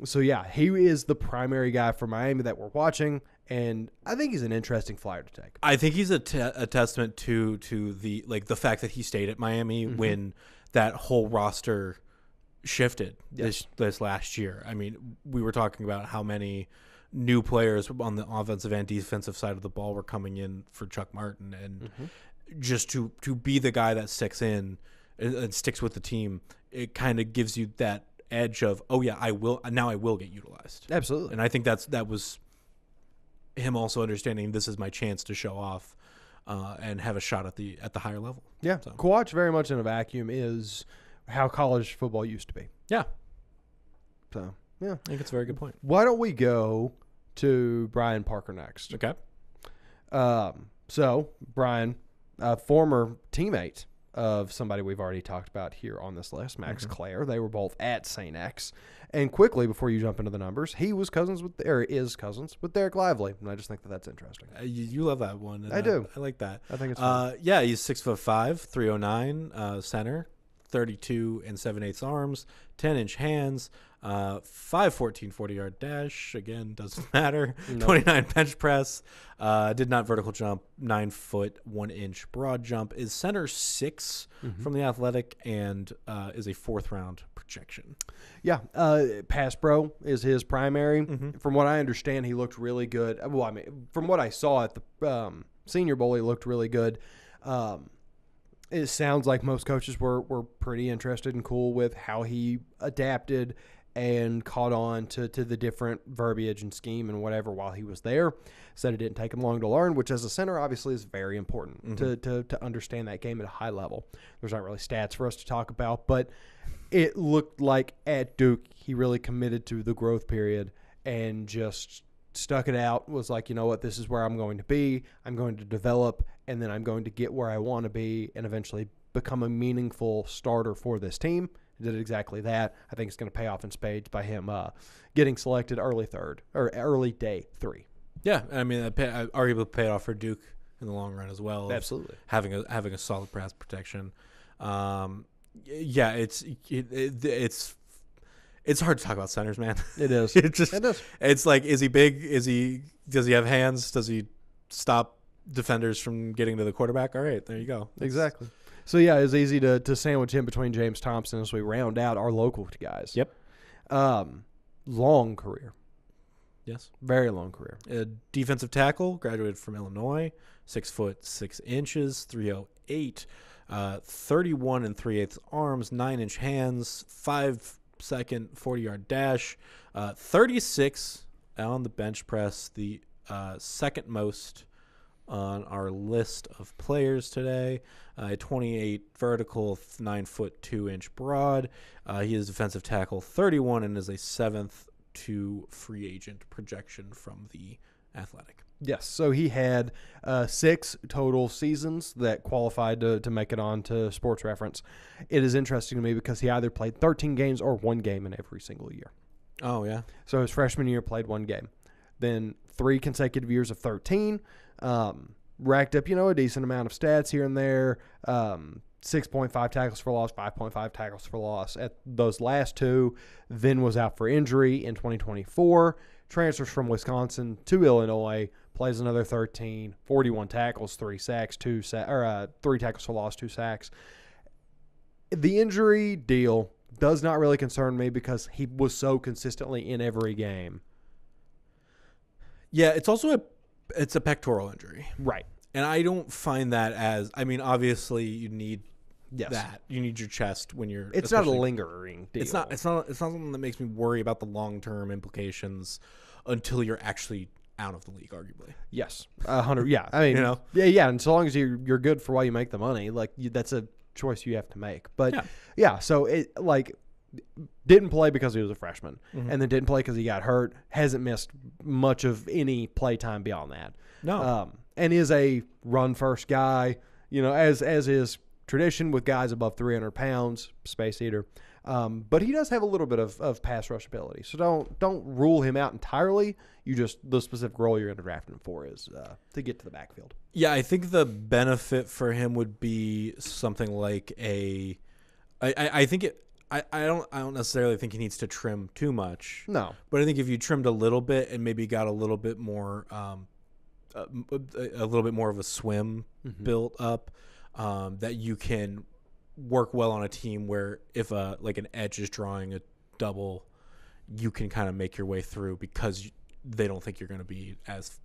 is the primary guy for Miami that we're watching, And I think he's an interesting flyer to take. I think he's a testament to the the fact that he stayed at Miami when that whole roster shifted this last year. I mean, we were talking about how many new players on the offensive and defensive side of the ball were coming in for Chuck Martin, and just to be the guy that sticks in and sticks with the team, it kind of gives you that edge of, oh yeah, I will get utilized. Absolutely. And I think that was him also understanding this is my chance to show off and have a shot at the higher level. Yeah. So. Kawhi very much in a vacuum is how college football used to be. Yeah. So, yeah. I think it's a very good point. Why don't we go to Brian Parker next? Okay. So, Brian, a former teammate of somebody we've already talked about here on this list, Max Clare. They were both at St. X. And quickly, before you jump into the numbers, he was is cousins with Derek Lively. And I just think that's interesting. You love that one. And I do. I like that. I think it's fun. Yeah, he's 6'5", 309, center, 32 and 7/8 arms, 10-inch hands, 5'14" 40-yard dash. Again, doesn't matter. No. 29 bench press. Did not vertical jump. 9 foot 1 inch broad jump. Is center 6 from the Athletic and is a 4th round projection. Yeah, pass pro is his primary. From what I understand, he looked really good. Well, I mean, from what I saw at the Senior Bowl, he looked really good. It sounds like most coaches were pretty interested and cool with how he adapted and caught on to the different verbiage and scheme and whatever while he was there. Said it didn't take him long to learn, which as a center obviously is very important to understand that game at a high level. There's not really stats for us to talk about, but it looked like at Duke he really committed to the growth period and just stuck it out, was like, you know what, this is where I'm going to be. I'm going to develop, and then I'm going to get where I want to be and eventually become a meaningful starter for this team. He did exactly that. I think it's going to pay off in spades by him getting selected early day 3. Yeah, I mean, arguably paid off for Duke in the long run as well. Absolutely. Having a solid pass protection. Yeah, it's hard to talk about centers, man. It is. It is. It's like, is he big? Does he have hands? Does he stop defenders from getting to the quarterback? All right, there you go. Exactly. So, yeah, it's easy to sandwich him between James Thompson as we round out our local guys. Yep. Long career. Yes. Very long career. Defensive tackle, graduated from Illinois, 6 foot 6 inches, 308, 31 and 3/8 arms, 9-inch hands, 5-second 40-yard dash, 36 on the bench press, the second most on our list of players today. 28 vertical, 9 foot 2 inch broad. He is defensive tackle 31 and is a 7th to free agent projection from the Athletic. Yes, so he had 6 total seasons that qualified to make it on to Sports Reference. It is interesting to me because he either played 13 games or 1 game in every single year. Oh, yeah. So his freshman year played 1 game. Then 3 consecutive years of 13. Racked up, a decent amount of stats here and there. 6.5 tackles for loss, 5.5 tackles for loss at those last 2. Then was out for injury in 2024. Transfers from Wisconsin to Illinois, plays another 13, 41 tackles, 3 sacks, 3 tackles for loss, 2 sacks. The injury deal does not really concern me because he was so consistently in every game. Yeah, it's also a pectoral injury. Right. And I don't find that as, I mean, obviously you need Yes. that. You need your chest when you're. It's not a lingering deal. It's not something that makes me worry about the long-term implications until you're actually out of the league, arguably. Yes. 100. Yeah. I mean, Yeah. And so long as you're good for while you make the money, that's a choice you have to make. But yeah. So it didn't play because he was a freshman, and then didn't play because he got hurt. Hasn't missed much of any play time beyond that. No. And is a run first guy. As is tradition with guys above 300 pounds, space eater. But he does have a little bit of pass rush ability. So don't rule him out entirely. The specific role you're going to draft him for is to get to the backfield. Yeah, I think the benefit for him would be something like I think I don't necessarily think he needs to trim too much. No. But I think if you trimmed a little bit and maybe got a little bit more a little bit more of a swim built up, that you can work well on a team where if like an edge is drawing a double, you can kind of make your way through because they don't think you're going to be as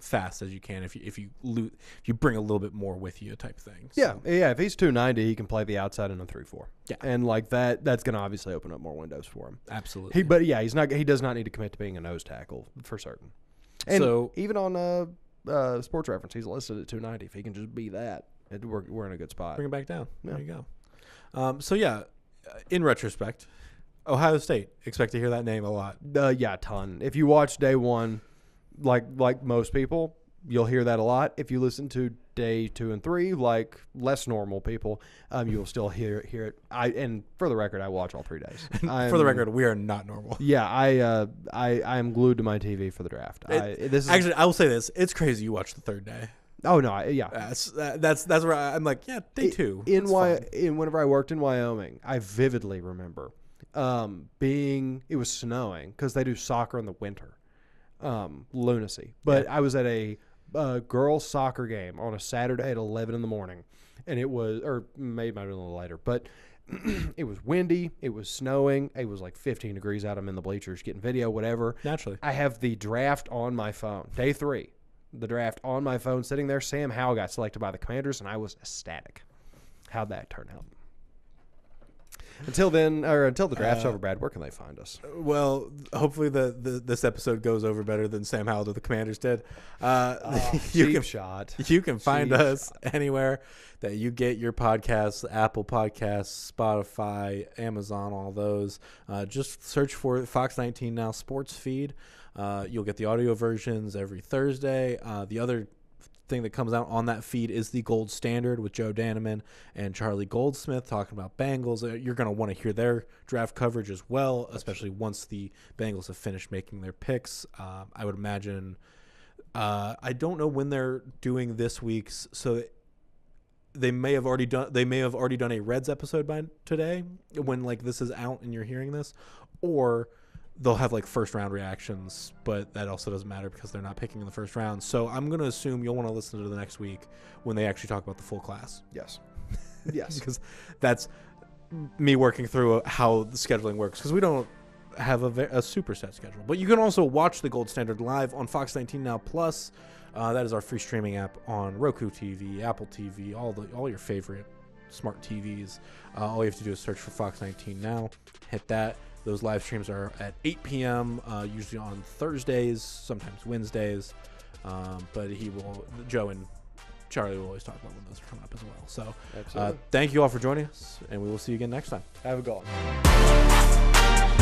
fast as you can if you bring a little bit more with you type thing. So. Yeah. If he's 290, he can play the outside in a 3-4. Yeah, and like that's going to obviously open up more windows for him. Absolutely. He does not need to commit to being a nose tackle for certain. And so even on Sports Reference, he's listed at 290. If he can just be that, we're in a good spot. Bring it back down. Yeah. There you go. In retrospect, Ohio State, expect to hear that name a lot. A ton. If you watch day one, like most people, you'll hear that a lot. If you listen to day 2 and 3, like less normal people, you'll still hear it. And for the record, I watch all 3 days. For the record, we are not normal. Yeah, I am glued to my TV for the draft. Actually, I will say this: it's crazy you watch the third day. Oh no, yeah. That's where I'm like, yeah, day 2. Whenever I worked in Wyoming, I vividly remember it was snowing because they do soccer in the winter. Lunacy. But I was at a girls' soccer game on a Saturday at 11 in the morning, and it was, or maybe it might have been a little later, but it was windy, it was snowing, it was like 15 degrees out. I'm in the bleachers getting video, whatever. Naturally. I have the draft on my phone. Day 3, the draft on my phone sitting there. Sam Howell got selected by the Commanders, and I was ecstatic. How'd that turn out? Until the draft's over, Brad, where can they find us? Well, hopefully this episode goes over better than Sam Howell to the Commanders did. You can find us anywhere that you get your podcasts: Apple Podcasts, Spotify, Amazon, all those. Just search for Fox 19 Now Sports Feed. You'll get the audio versions every Thursday. The other thing that comes out on that feed is the Gold Standard with Joe Daneman and Charlie Goldsmith talking about Bengals. You're going to want to hear their draft coverage as well, especially once the Bengals have finished making their picks. I would imagine I don't know when they're doing this week's, so they may have already done a Reds episode by today when like this is out and you're hearing this, or they'll have like first round reactions, but that also doesn't matter because they're not picking in the first round. So I'm going to assume you'll want to listen to the next week when they actually talk about the full class. Yes. Yes. Because that's me working through how the scheduling works, because we don't have a super set schedule. But you can also watch the Gold Standard live on Fox 19 Now Plus. That is our free streaming app on Roku TV, Apple TV, all your favorite smart TVs. All you have to do is search for Fox 19 Now, hit that. Those live streams are at 8 p.m., usually on Thursdays, sometimes Wednesdays. But Joe and Charlie will always talk about when those are coming up as well. So thank you all for joining us, and we will see you again next time. Have a good one.